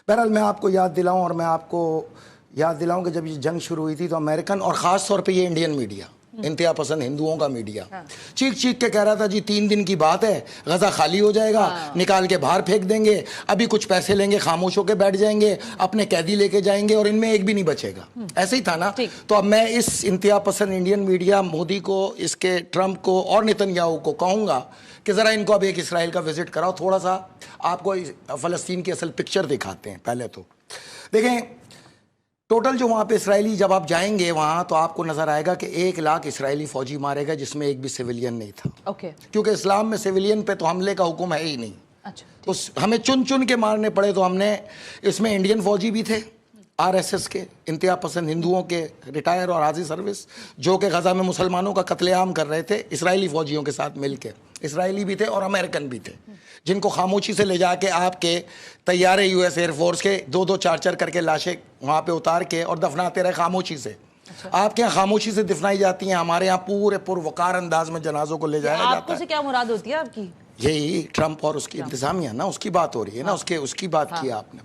بہرحال میں آپ کو یاد دلاؤں اور میں آپ کو یاد دلاؤں کہ جب یہ جنگ شروع ہوئی تھی تو امریکن اور خاص طور پہ یہ انڈین میڈیا، انتہا پسند ہندوؤں کا میڈیا چیخ چیخ کے کہہ رہا تھا جی 3 دن کی بات ہے، غزہ خالی ہو جائے گا، نکال کے باہر پھینک دیں گے، ابھی کچھ پیسے لیں گے، خاموش ہو کے بیٹھ جائیں گے، اپنے قیدی لے کے جائیں گے اور ان میں ایک بھی نہیں بچے گا. ایسے ہی تھا نا. تو اب میں اس انتہا پسند انڈین میڈیا مودی کو، اس کے ٹرمپ کو اور نتن یاہو کو کہوں گا کہ ذرا ان کو اب ایک اسرائیل کا وزٹ کراؤ، تھوڑا سا آپ کو فلسطین کی اصل پکچر دکھاتے ہیں. پہلے تو دیکھیں ٹوٹل جو وہاں پہ اسرائیلی جب آپ جائیں گے وہاں تو آپ کو نظر آئے گا کہ 1 لاکھ اسرائیلی فوجی مارے گا جس میں ایک بھی سویلین نہیں تھا. کیونکہ اسلام میں سویلین پہ تو حملے کا حکم ہے ہی نہیں. تو ہمیں چن چن کے مارنے پڑے. تو ہم نے اس میں انڈین فوجی بھی تھے، RSS کے انتہا پسند ہندوؤں کے ریٹائر اور حاضر سروس، جو کہ غزہ میں مسلمانوں کا قتل عام کر رہے تھے اسرائیلی فوجیوں کے ساتھ مل کے. اسرائیلی بھی تھے اور امریکن بھی تھے، جن کو خاموشی سے لے جا کے آپ کے طیارے US ایئر فورس کے 2-2 4-4 کر کے لاشیں وہاں پہ اتار کے اور دفناتے رہے خاموشی سے. آپ کے یہاں خاموشی سے دفنائی جاتی ہیں، ہمارے یہاں پورے پروقار انداز میں جنازوں کو لے جایا جاتا ہے. آپ کو سے کیا مراد ہوتی ہے آپ کی؟ یہی ٹرمپ اور اس کی انتظامیہ نا، اس کی بات ہو رہی ہے نا، اس کی بات کی آپ نے.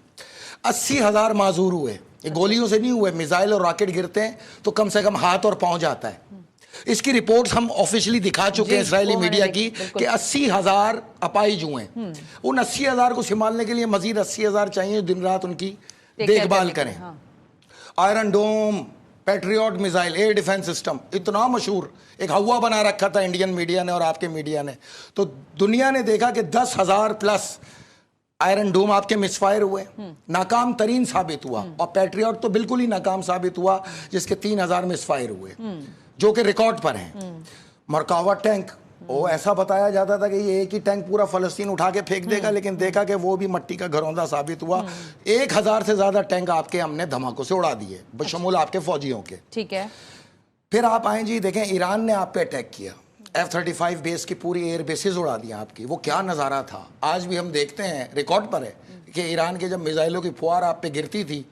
80,000 معذور ہوئے، یہ گولیوں سے نہیں ہوئے، میزائل اور راکٹ گرتے ہیں تو کم سے کم ہاتھ اور پاؤں جاتا ہے. اس کی رپورٹس ہم آفیشلی دکھا چکے ہیں اسرائیلی میڈیا کی کہ 80,000 اپائج ہوئے ہیں. ان 80,000 کو سنبھالنے کے لیے مزید 80,000 چاہیے دن رات ان کی دیکھ بھال کریں. Iron dome, patriot missile, air defence system اتنا مشہور ایک ہوا بنا رکھا تھا انڈین میڈیا نے اور آپ کے میڈیا نے. تو دنیا نے دیکھا کہ 10,000 پلس آئرن ڈوم آپ کے مس فائر ہوئے، ناکام ترین ثابت ہوا. اور پیٹریوٹ تو بالکل ہی ناکام ثابت ہوا جس کے 3,000 مس فائر ہوئے جو کہ ریکارڈ پر ہیں. مرکاوا ٹینک، وہ ایسا بتایا جاتا تھا کہ یہ ایک ہی ٹینک پورا فلسطین اٹھا کے پھینک دے گا، لیکن دیکھا کہ وہ بھی مٹی کا گھروندہ ثابت ہوا. 1,000 سے زیادہ ٹینک آپ کے ہم نے دھماکوں سے اڑا دیے بشمول آپ کے فوجیوں کے. ٹھیک ہے. پھر آپ آئیں جی، دیکھیں ایران نے آپ پہ اٹیک کیا، F-35 بیس کی پوری ایئر بیسز اڑا دیا آپ کی. وہ کیا نظارہ تھا، آج بھی ہم دیکھتے ہیں، ریکارڈ پر ہے کہ ایران کے جب میزائلوں کی فوار آپ پہ گرتی تھی،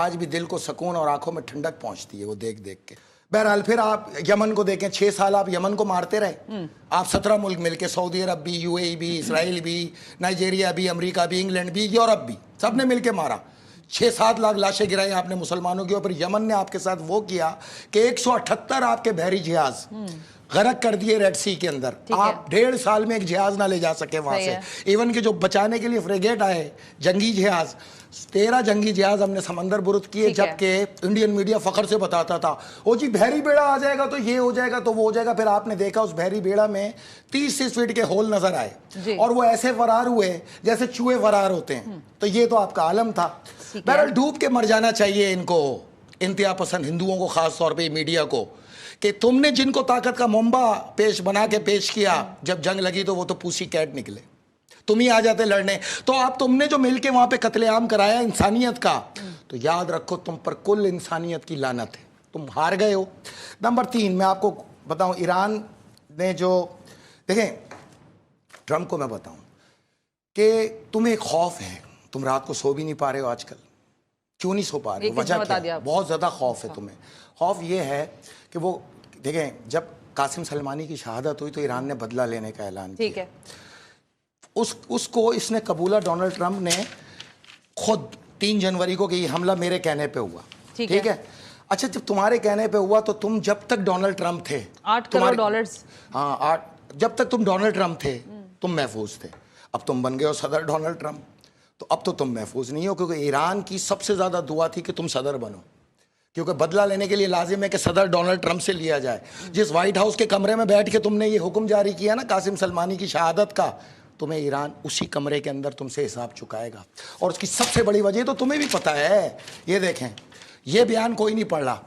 آج بھی دل کو سکون اور آنکھوں میں ٹھنڈک پہنچتی ہے وہ دیکھ دیکھ کے. بہرحال پھر آپ یمن کو دیکھیں، 6 سال آپ یمن کو مارتے رہے. آپ 17 ملک مل کے، سعودی عرب بھی، UAE بھی، اسرائیل بھی، نائجیریا بھی، امریکہ بھی، انگلینڈ بھی، یورپ بھی، سب نے مل کے مارا. 6-7 لاکھ لاشیں گرائی آپ نے مسلمانوں کی. اور پھر یمن نے آپ کے ساتھ وہ کیا کہ 178 آپ کے بحری جہاز غرق کر دیے ریڈ سی کے اندر. آپ 1.5 سال میں ایک جہاز نہ لے جا سکے وہاں سے. ایون کہ جو بچانے کے لیے فریگیٹ آئے، جنگی جہاز، 13 جنگی جہاز ہم نے سمندر برد کیے. جبکہ انڈین میڈیا فخر سے بتاتا تھا وہ جی بحری بیڑا آ جائے گا تو یہ ہو جائے گا تو وہ ہو جائے گا. پھر آپ نے دیکھا اس بحری بیڑا میں 30 فٹ کے ہول نظر آئے اور وہ ایسے فرار ہوئے جیسے چوہے فرار ہوتے ہیں. تو یہ تو آپ کا عالم تھا. بہرحال ڈوب کے مر جانا چاہیے ان کو، انتہا پسند ہندوؤں کو، خاص طور پہ میڈیا کو، کہ تم نے جن کو طاقت کا منبع بنا کے پیش کیا، جب جنگ لگی تو وہ تو پوسی کیٹ نکلے، تم ہی آ جاتے لڑنے. تو آپ تم نے جو مل کے وہاں پہ قتل عام کرایا انسانیت کا، تو یاد رکھو تم پر کل انسانیت کی لعنت ہے، تم ہار گئے ہو. نمبر 3 میں آپ کو بتاؤں، ایران نے جو، دیکھیں ٹرمپ کو میں بتاؤں کہ تمہیں ایک خوف ہے، تم رات کو سو بھی نہیں پا رہے ہو آج کل. کیوں نہیں سو پا رہے ہو؟ وجہ کیا؟ بہت زیادہ خوف ہے تمہیں. خوف یہ ہے کہ وہ، دیکھیں جب قاسم سلمانی کی شہادت ہوئی تو ایران نے بدلہ لینے کا اعلان کیا. ٹھیک ہے. اس کو اس نے قبولہ ڈونلڈ ٹرمپ نے خود 3 جنوری کو کہ یہ حملہ میرے کہنے پہ ہوا. ٹھیک ہے. اچھا جب تمہارے کہنے پہ ہوا تو تم جب تک ڈونلڈ ٹرمپ تھے، $8 کروڑ، ہاں جب تک تم ڈونلڈ ٹرمپ تھے تم محفوظ تھے. اب تم بن گئے ہو صدر ڈونلڈ ٹرمپ، تو اب تو تم محفوظ نہیں ہو. کیونکہ ایران کی سب سے زیادہ دعا تھی کہ تم صدر بنو، کیونکہ بدلہ لینے کے لیے لازم ہے کہ صدر ڈونلڈ ٹرمپ سے لیا جائے. جس وائٹ ہاؤس کے کمرے میں بیٹھ کے تم نے یہ حکم جاری کیا نا قاسم سلمانی کی شہادت کا، تمہیں ایران اسی کمرے کے اندر تم سے حساب چکائے گا. اور اس کی سب سے بڑی وجہ تو تمہیں بھی پتہ ہے. یہ دیکھیں، یہ بیان کوئی نہیں پڑھ رہا،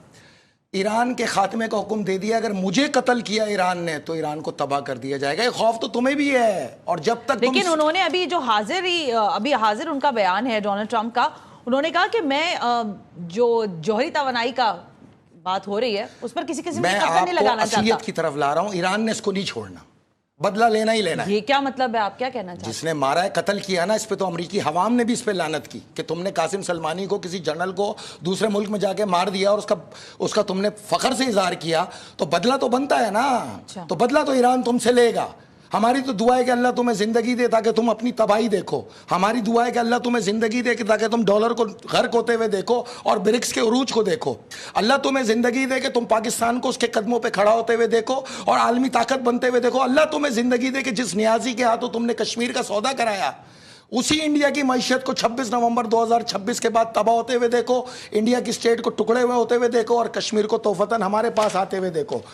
ایران کے خاتمے کا حکم دے دیا، اگر مجھے قتل کیا ایران نے تو ایران کو تباہ کر دیا جائے گا. یہ خوف تو تمہیں بھی ہے. اور جب تک لیکن انہوں نے ابھی جو حاضر ان کا بیان ہے ڈونلڈ ٹرمپ کا، انہوں نے کہا کہ میں جو جوہری توانائی کا بات ہو رہی ہے اس پر کسی قسم کی قسم نہیں لگانا چاہتا. میں آپ کو اصلیت کی طرف لا رہا ہوں، ایران نے اس کو نہیں چھوڑنا، بدلہ لینا ہی لینا ہے. یہ کیا مطلب ہے؟ آپ کیا کہنا چاہتے ہیں؟ جس نے مارا ہے، قتل کیا نا، اس پہ تو امریکی عوام نے بھی اس پہ لعنت کی کہ تم نے قاسم سلمانی کو، کسی جنرل کو دوسرے ملک میں جا کے مار دیا اور اس کا تم نے فخر سے اظہار کیا، تو بدلہ تو بنتا ہے نا. تو بدلہ تو ایران تم سے لے گا. ہماری تو دعا ہے کہ اللہ تمہیں زندگی دے تاکہ تم اپنی تباہی دیکھو. ہماری دعا ہے کہ اللہ تمہیں زندگی دے کہ تاکہ تم ڈالر کو غرق ہوتے ہوئے دیکھو اور برکس کے عروج کو دیکھو. اللہ تمہیں زندگی دے کہ تم پاکستان کو اس کے قدموں پہ کھڑا ہوتے ہوئے دیکھو اور عالمی طاقت بنتے ہوئے دیکھو. اللہ تمہیں زندگی دے کہ جس نیازی کے ہاتھوں تم نے کشمیر کا سودا کرایا, اسی انڈیا کی معیشت کو 26 نومبر 2026 کے بعد تباہ ہوتے ہوئے دیکھو, انڈیا کی اسٹیٹ کو ٹکڑے ہوئے ہوتے ہوئے دیکھو اور کشمیر کو توفتاً ہمارے پاس آتے ہوئے دیکھو.